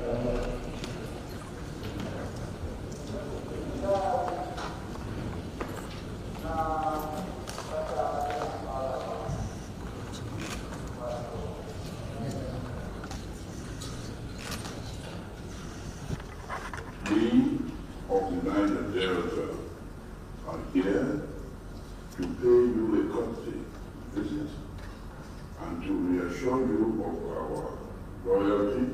We of the Niger Delta are here to pay you a courtesy visit and to reassure you of our loyalty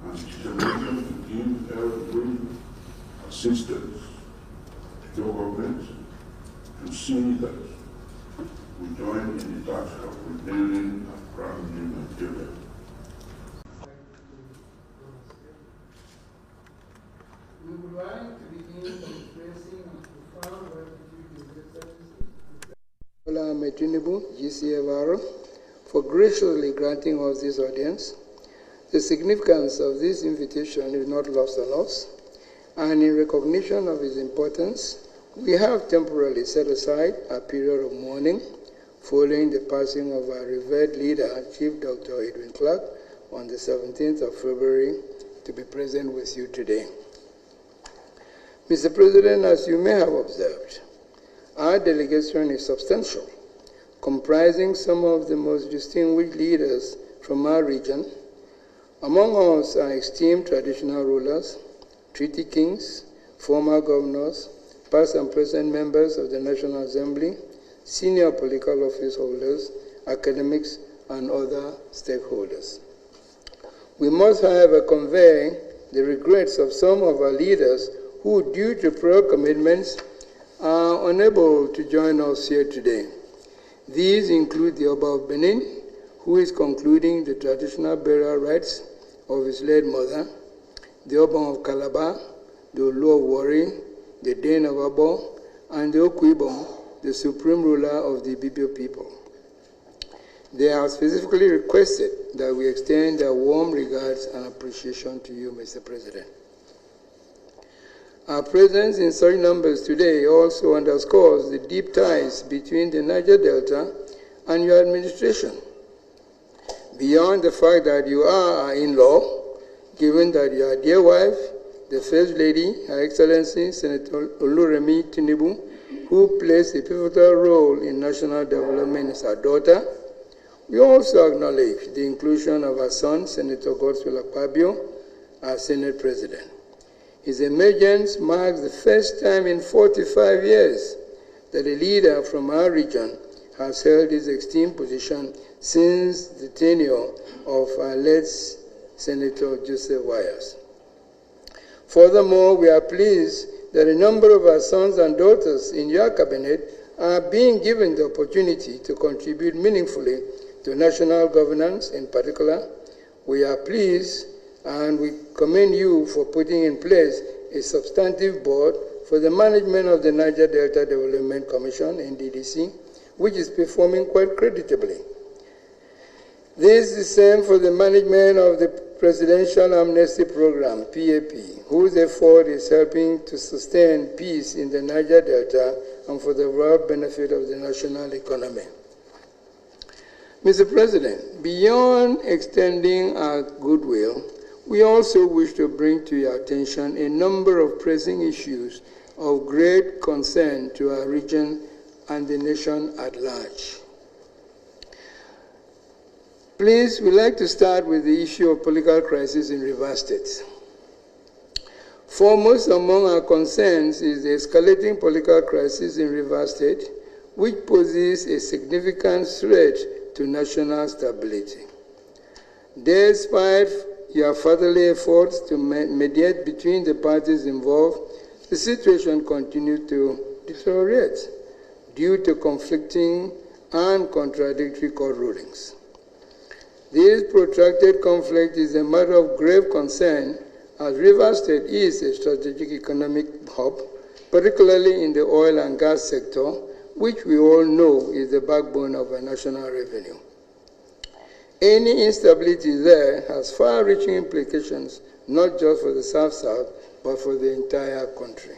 and determination to give every assistance to your government to see that we join in the task of rebuilding a brand new Nigeria. We would like to begin expressing our profound gratitude to the Tinubu, GCFR, for graciously granting us this audience. The significance of this invitation is not lost on us, and in recognition of its importance, we have temporarily set aside a period of mourning following the passing of our revered leader, Chief Dr. Edwin Clark, on the 17th of February, to be present with you today. Mr. President, as you may have observed, our delegation is substantial, comprising some of the most distinguished leaders from our region. Among us are esteemed traditional rulers, treaty kings, former governors, past and present members of the National Assembly, senior political office holders, academics, and other stakeholders. We must, however, convey the regrets of some of our leaders who, due to prior commitments, are unable to join us here today. These include the Oba of Benin, who is concluding the traditional burial rites of his late mother, the Oba of Calabar, the Olu of Warri, the Dane of Abo, and the Okuibom, the supreme ruler of the Ibibio people. They have specifically requested that we extend their warm regards and appreciation to you, Mr. President. Our presence in such numbers today also underscores the deep ties between the Niger Delta and your administration. Beyond the fact that you are our in-law, given that your dear wife, the First Lady, Her Excellency Senator Oluremi Tinubu, who plays a pivotal role in national development, is our daughter, we also acknowledge the inclusion of our son, Senator Godswill Akpabio, as Senate President. His emergence marks the first time in 45 years that a leader from our region has held this esteemed position since the tenure of our late Senator Joseph Wires. Furthermore, we are pleased that a number of our sons and daughters in your cabinet are being given the opportunity to contribute meaningfully to national governance in particular. We are pleased and we commend you for putting in place a substantive board for the management of the Niger Delta Development Commission, NDDC, which is performing quite creditably. This is the same for the management of the Presidential Amnesty Program, PAP, whose effort is helping to sustain peace in the Niger Delta and for the broad benefit of the national economy. Mr. President, beyond extending our goodwill, we also wish to bring to your attention a number of pressing issues of great concern to our region and the nation at large. Please, we'd like to start with the issue of political crisis in Rivers State. Foremost among our concerns is the escalating political crisis in Rivers State, which poses a significant threat to national stability. Despite your fatherly efforts to mediate between the parties involved, the situation continued to deteriorate due to conflicting and contradictory court rulings. This protracted conflict is a matter of grave concern as Rivers State is a strategic economic hub, particularly in the oil and gas sector, which we all know is the backbone of our national revenue. Any instability there has far-reaching implications, not just for the South-South, but for the entire country.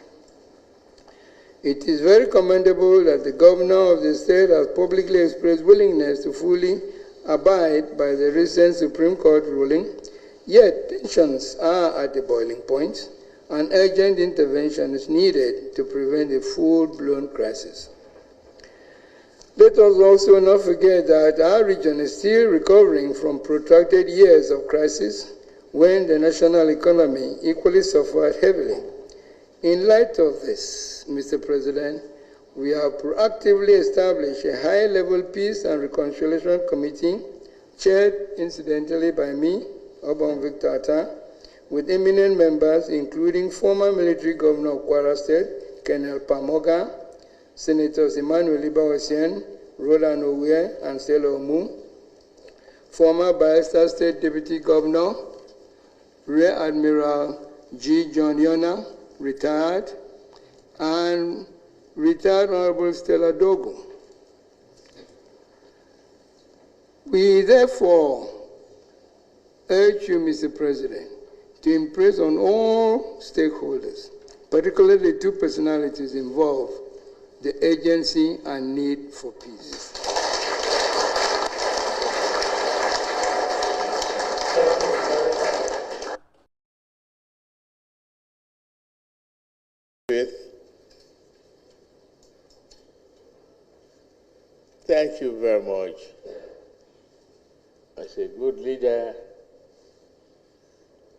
It is very commendable that the governor of the state has publicly expressed willingness to fully abide by the recent Supreme Court ruling, Yet tensions are at the boiling point, and urgent intervention is needed to prevent a full-blown crisis. Let us also not forget that our region is still recovering from protracted years of crisis when the national economy equally suffered heavily. In light of this, Mr. President, we have proactively established a high-level Peace and Reconciliation Committee, chaired incidentally by me, Obon Victor Atta, with eminent members including former military governor of Kwara State, Colonel Pamoga, Senators Emmanuel Ibawasien, Roland Owe, and Stella Omu, former Bayelsa State Deputy Governor, Rear Admiral G. John Yona, retired, and retired Honorable Stella Dogo. We therefore urge you, Mr. President, to impress on all stakeholders, particularly the two personalities involved, the urgency and need for peace. Thank you very much. As a good leader,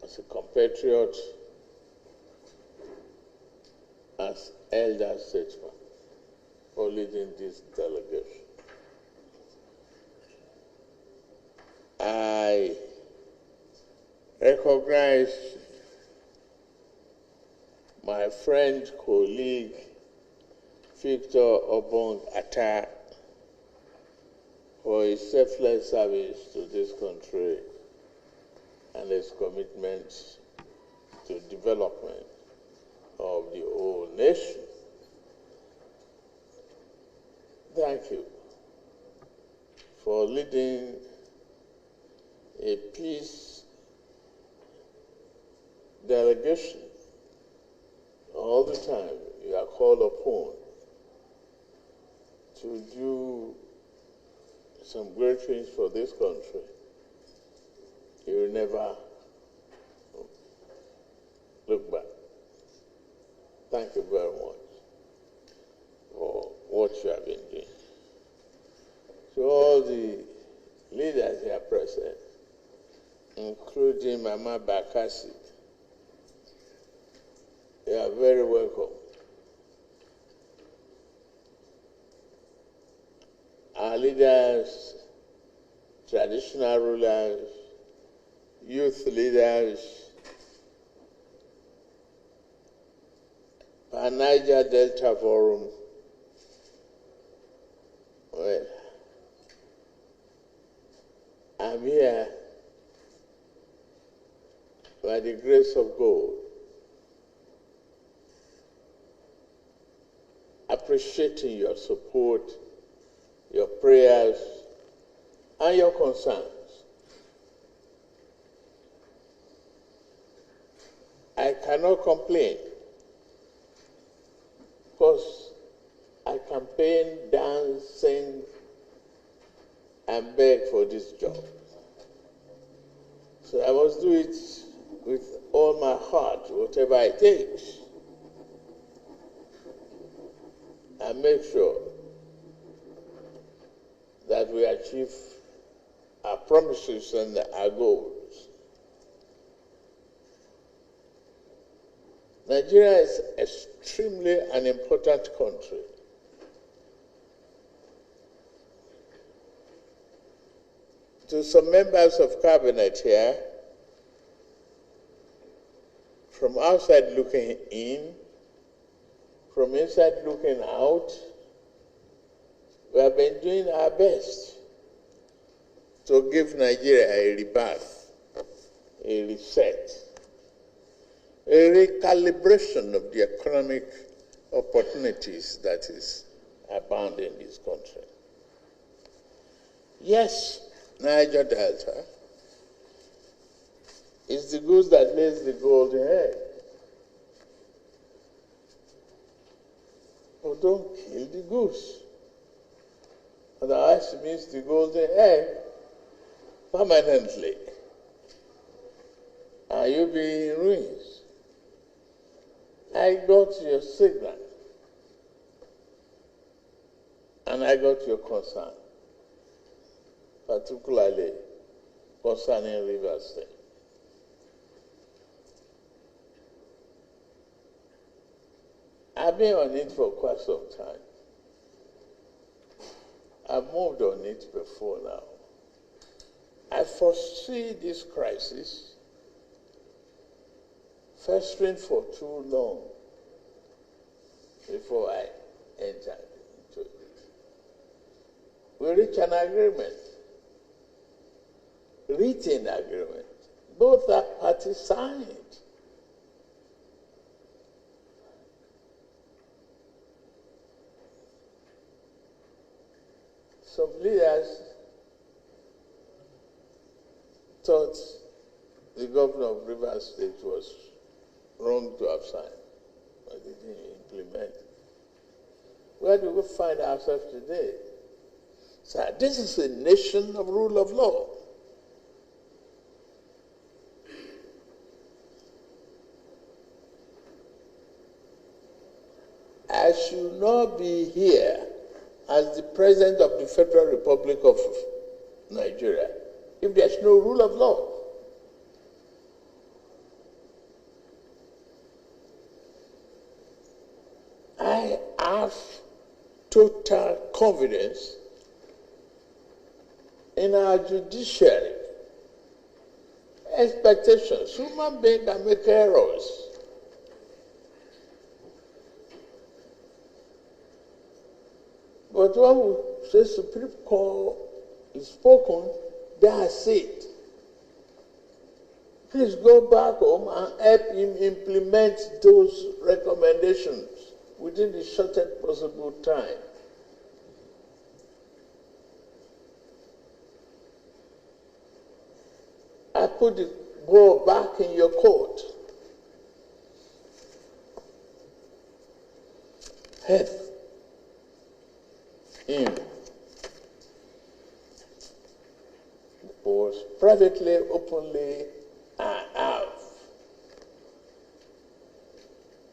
as a compatriot, as elder statesman, for leading this delegation. I recognize my friend, colleague, Victor Obong Atta, for his selfless service to this country and his commitment to development of the whole nation. Thank you for leading a peace delegation. All the time you are called upon to do some great things for this country. You will never look back. Thank you very much for what you have been doing. To all the leaders here present, including Mama Bakassi, you are very welcome. Our leaders, traditional rulers, youth leaders, Niger Delta Forum, well, I'm here by the grace of God, appreciating your support, your prayers, and your concerns. I cannot complain because I campaign, dance, sing, and beg for this job. So I must do it with all my heart, whatever it takes, and make sure that we achieve our promises and our goals. Nigeria is extremely an important country. To some members of cabinet here, from outside looking in, from inside looking out, we have been doing our best to give Nigeria a rebirth, a reset, a recalibration of the economic opportunities that is abound in this country. Yes, Niger Delta is the goose that lays the golden egg. But don't kill the goose. Otherwise it means the golden egg permanently be in ruins. I got your signal, and I got your concern, particularly concerning Rivers State. I've been on it for quite some time. I've moved on it before now. I foresee this crisis festering for too long before I entered into it. We reached an agreement, written agreement. Both parties signed. Some leaders thought the governor of Rivers State was wrong to have signed, but they didn't implement. Where do we find ourselves today? So this is a nation of rule of law. I should not be here as the President of the Federal Republic of Nigeria if there's no rule of law. I have total confidence in our judiciary. Expectations. Human beings can make errors. But when we say Supreme Court is spoken, that's it. Please go back home and help him implement those recommendations within the shortest possible time. I put the ball back in your court. Help him. Was privately, openly, I have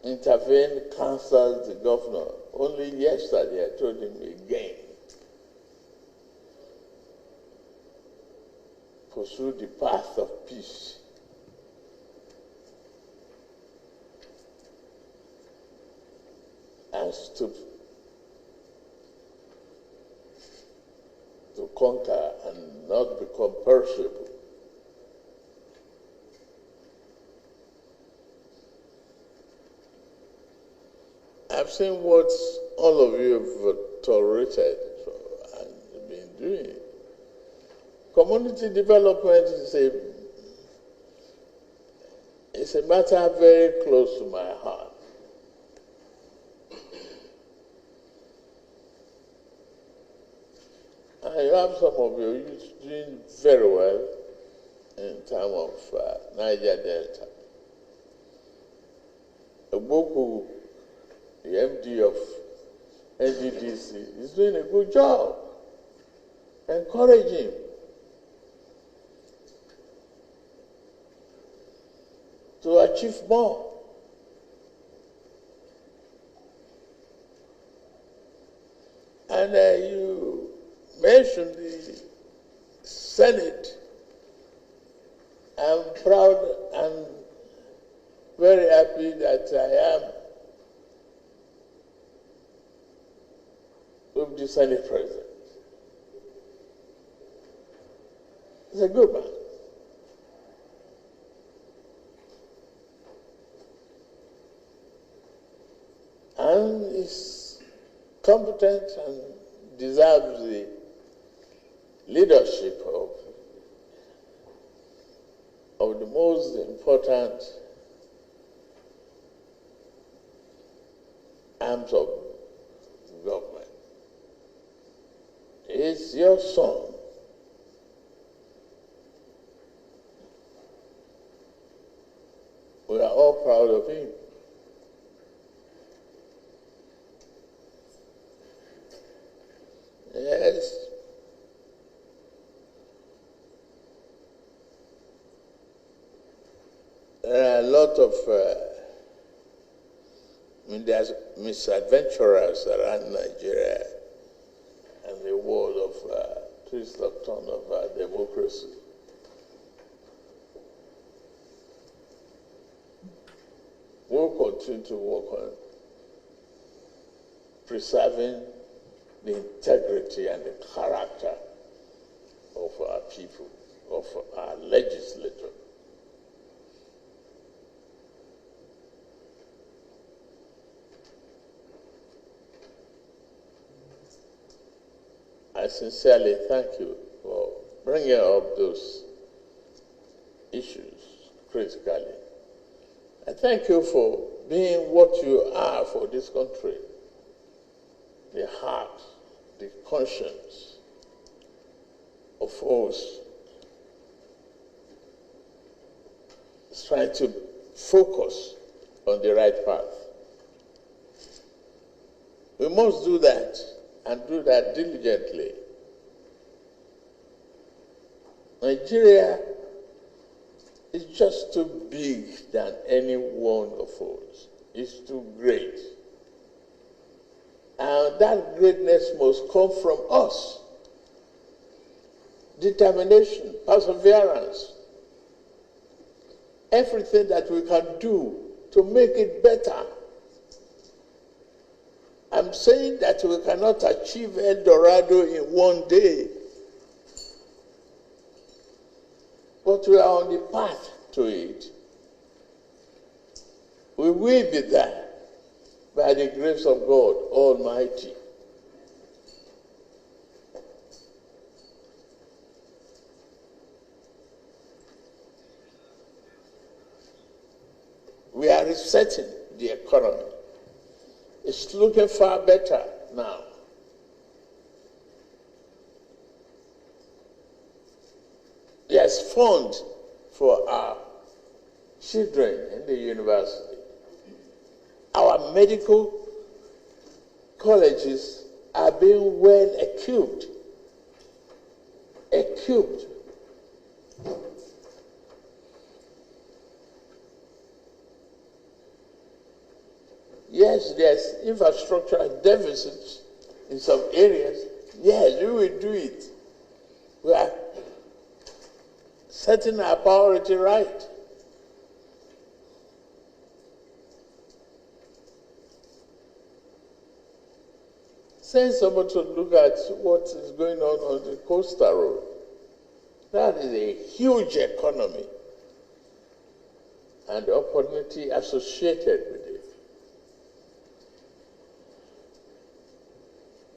intervened, counseled the governor. Only yesterday I told him again, pursue the path of peace. And stood to conquer and not become perishable. I've seen what all of you have tolerated and been doing. Community development is a matter very close to my heart. I have some of you doing very well in terms of Niger Delta. Oboku, the MD of NDDC, is doing a good job. Encourage him. To achieve more. And you mentioned the Senate. I'm proud and very happy that I am with the Senate President. He's a good man. And is competent and deserves the leadership of the most important arms of government. It's your son. We are all proud of him. Yes. are a lot of, there's misadventurers around Nigeria and the world of twist of turn of democracy. We'll continue to work on preserving the integrity and the character of our people, of our legislature. I sincerely thank you for bringing up those issues critically. I thank you for being what you are for this country, the heart, the conscience of us trying to focus on the right path. We must do that, and do that diligently. Nigeria is just too big than any one of us. It's too great. And that greatness must come from us. Determination, perseverance, everything that we can do to make it better. I'm saying that we cannot achieve El Dorado in one day, but we are on the path to it. We will be there by the grace of God Almighty. We are resetting the economy. It's looking far better now. There's funds for our children in the university. Our medical colleges are being well equipped. Yes, there's infrastructural deficits in some areas. Yes, we will do it. We are setting our priority right. Send someone to look at what is going on the coastal road. That is a huge economy and opportunity associated with it.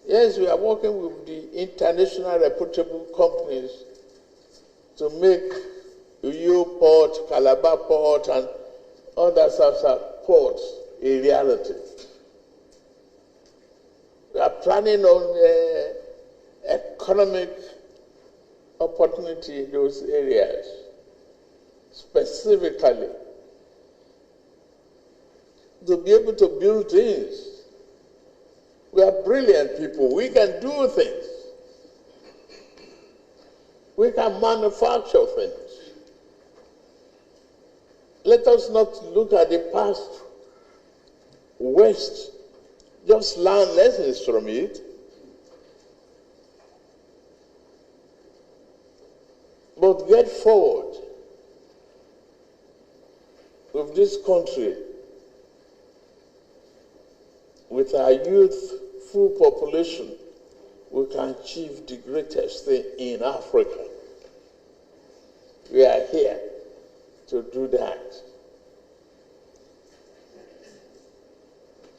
Yes, we are working with the international reputable companies to make Uyo Port, Calabar Port, and other such ports a reality. We are planning on economic opportunity in those areas, specifically, to be able to build things. We are brilliant people. We can do things. We can manufacture things. Let us not look at the past waste. Just learn lessons from it. But get forward with this country, with our youthful population. We can achieve the greatest thing in Africa. We are here to do that.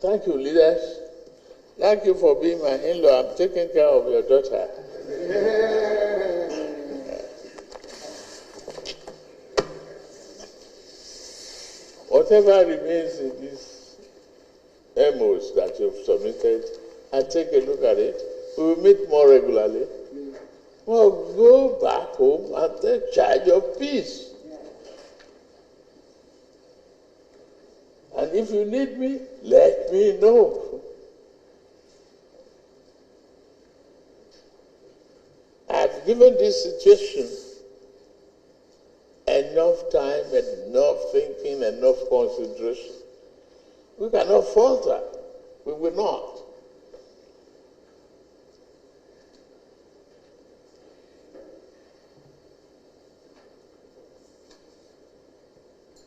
Thank you, leaders. Thank you for being my in-law. I'm taking care of your daughter. Whatever remains in these memos that you've submitted, I take a look at it. We will meet more regularly. Well, go back home and take charge of peace. And if you need me, let me know. I've given this situation enough enough time, enough thinking, enough consideration, we cannot falter. We will not.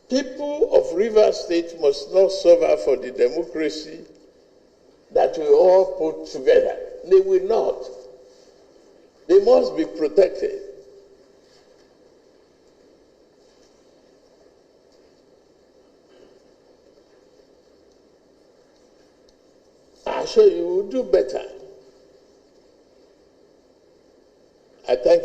People of Rivers State must not suffer for the democracy that we all put together. They will not. They must be protected. I assure you will do better. I thank you.